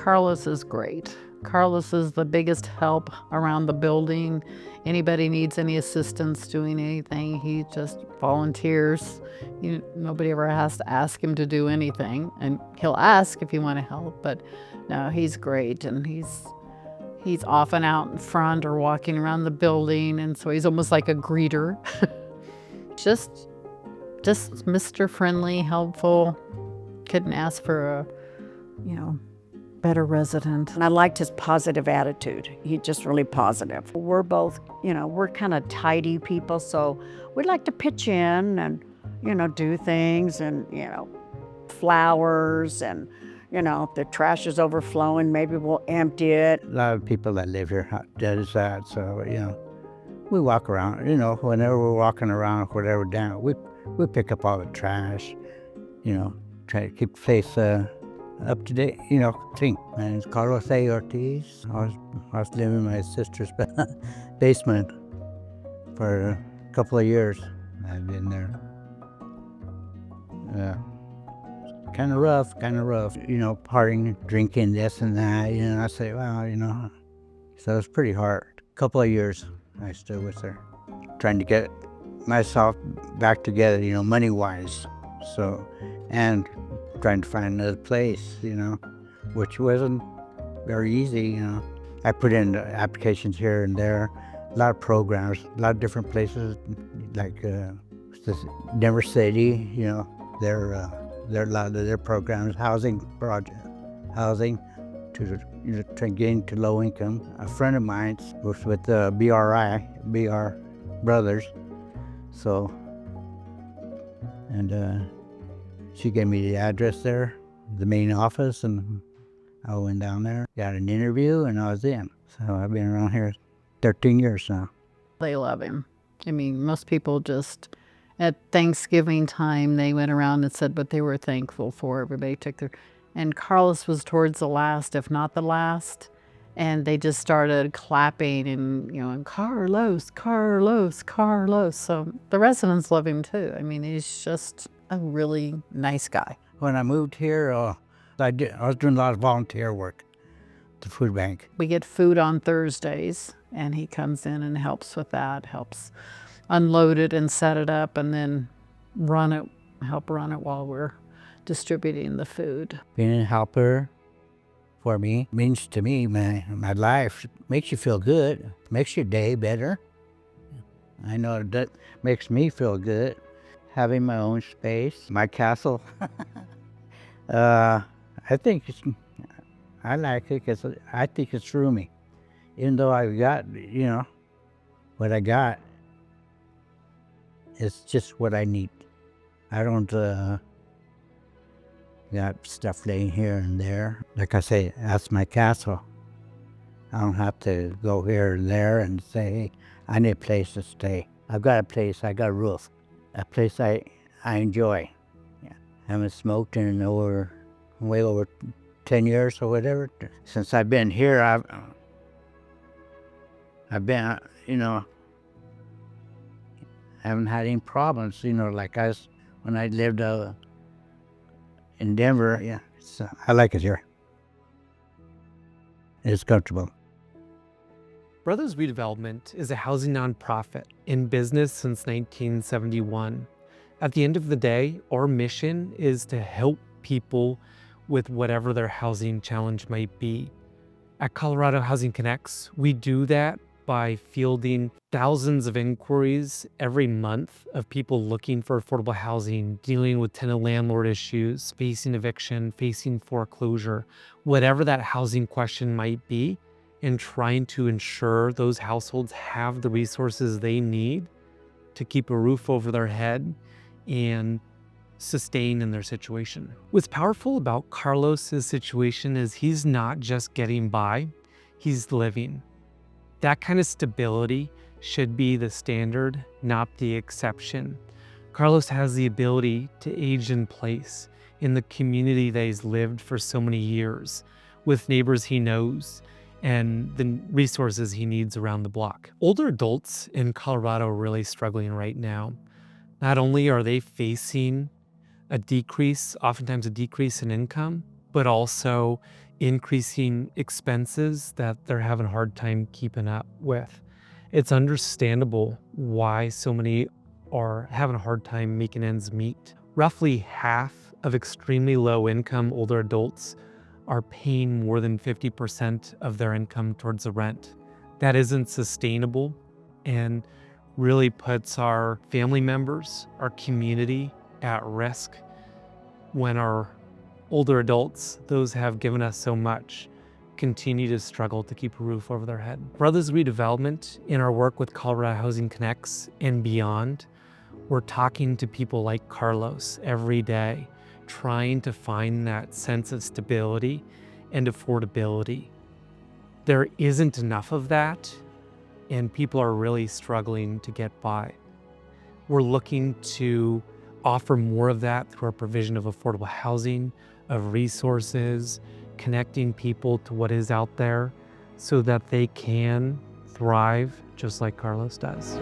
Carlos is great. Carlos is the biggest help around the building. Anybody needs any assistance doing anything, he just volunteers. Nobody ever has to ask him to do anything, and he'll ask if you want to help, but no, he's great, and he's often out in front or walking around the building, and so he's almost like a greeter. just Mr. Friendly, helpful. Couldn't ask for a, better resident. And I liked his positive attitude. He's just really positive. We're both, we're kind of tidy people, so we like to pitch in and, do things and, flowers and, if the trash is overflowing, maybe we'll empty it. A lot of people that live here does that, so, we walk around, whenever we're walking around or whatever down, we pick up all the trash, try to keep the place up to date, clean. My name's Carlos A. Ortiz. I was living in my sister's basement for a couple of years. I've been there. Kind of rough, partying, drinking, this and that, I say, well, so it's pretty hard. A couple of years I stood with her, trying to get myself back together, money-wise, so, and trying to find another place, which wasn't very easy, I put in applications here and there, a lot of programs, a lot of different places, like Denver City, there are a lot of their programs, housing to get into low income. A friend of mine was with BR Brothers, so, and she gave me the address there, the main office, and I went down there, got an interview, and I was in. So I've been around here 13 years now. They love him. Most people just, at Thanksgiving time, they went around and said what they were thankful for. Everybody took and Carlos was towards the last, if not the last, and they just started clapping and, Carlos, Carlos, Carlos. So the residents love him too. He's just a really nice guy. When I moved here, I was doing a lot of volunteer work at the food bank. We get food on Thursdays, and he comes in and helps with that, helps unload it and set it up, and then help run it while we're distributing the food. Being a helper for me means to me, my life makes you feel good, makes your day better. I know that makes me feel good. Having my own space, my castle. I like it because I think it's roomy. Even though I got, what I got, it's just what I need. I don't got stuff laying here and there. Like I say, that's my castle. I don't have to go here and there and say, hey, I need a place to stay. I've got a place, I got a roof. A place I enjoy. Yeah. I haven't smoked in way over 10 years or whatever. Since I've been here, I've been, I haven't had any problems, like when I lived in Denver. Yeah, I like it here. It's comfortable. Brothers Redevelopment is a housing nonprofit in business since 1971. At the end of the day, our mission is to help people with whatever their housing challenge might be. At Colorado Housing Connects, we do that by fielding thousands of inquiries every month of people looking for affordable housing, dealing with tenant-landlord issues, facing eviction, facing foreclosure, whatever that housing question might be, and trying to ensure those households have the resources they need to keep a roof over their head and sustain in their situation. What's powerful about Carlos's situation is he's not just getting by, he's living. That kind of stability should be the standard, not the exception. Carlos has the ability to age in place in the community that he's lived for so many years, with neighbors he knows, and the resources he needs around the block. Older adults in Colorado are really struggling right now. Not only are they facing oftentimes a decrease in income, but also increasing expenses that they're having a hard time keeping up with. It's understandable why so many are having a hard time making ends meet. Roughly half of extremely low income older adults are paying more than 50% of their income towards the rent. That isn't sustainable and really puts our family members, our community at risk when our older adults, those have given us so much, continue to struggle to keep a roof over their head. Brothers Redevelopment, in our work with Colorado Housing Connects and beyond, we're talking to people like Carlos every day, trying to find that sense of stability and affordability. There isn't enough of that, and people are really struggling to get by. We're looking to offer more of that through our provision of affordable housing, of resources, connecting people to what is out there so that they can thrive just like Carlos does.